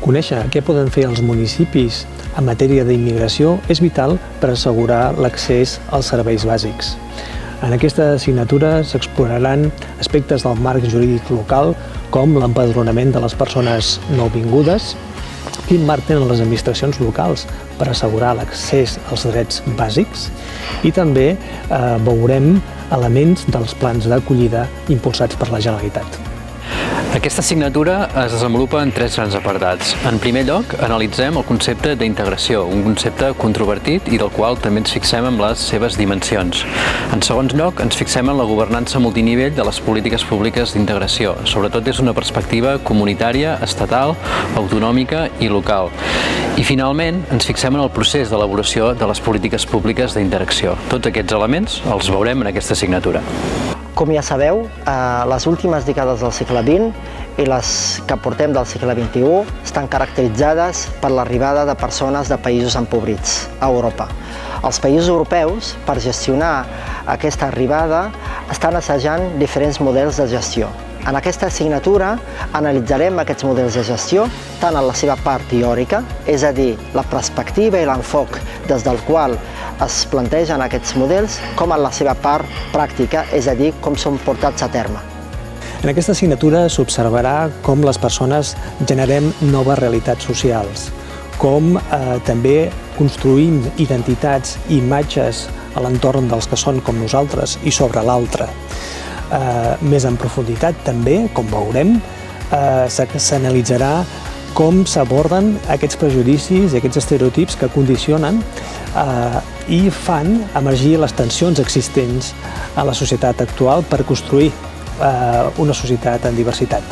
Conèixer què poden fer els municipis en matèria d'immigració és vital per assegurar l'accés als serveis bàsics. En aquesta assignatura s'exploraran aspectes del marc jurídic local com l'empadronament de les persones nouvingudes, quin marc tenen les administracions locals per assegurar l'accés als drets bàsics i també veurem elements dels plans d'acollida impulsats per la Generalitat. Aquesta assignatura es desenvolupa en 3 grans apartats. En primer lloc, analitzem el concepte d'integració, un concepte controvertit i del qual també ens fixem en les seves dimensions. En segon lloc, ens fixem en la governança multinivell de les polítiques públiques d'integració, sobretot des d'una perspectiva comunitària, estatal, autonòmica i local. I finalment, ens fixem en el procés d'elaboració de les polítiques públiques d'interacció. Tots aquests elements els veurem en aquesta assignatura. Com ja sabeu, les últimes dècades del segle XX i les que portem del segle XXI estan caracteritzades per l'arribada de persones de països empobrits a Europa. Els països europeus, per gestionar aquesta arribada, estan assajant diferents models de gestió. En aquesta assignatura analitzarem aquests models de gestió tant en la seva part teòrica, és a dir, la perspectiva i l'enfoc des del qual es plantegen aquests models, com en la seva part pràctica, és a dir, com són portats a terme. En aquesta assignatura s'observarà com les persones generem noves realitats socials, com també construïm identitats i imatges a l'entorn dels que són com nosaltres i sobre l'altre. Més en profunditat també, com veurem, s'analitzarà com s'aborden aquests prejudicis i aquests estereotips que condicionen i fan emergir les tensions existents a la societat actual per construir una societat en diversitat.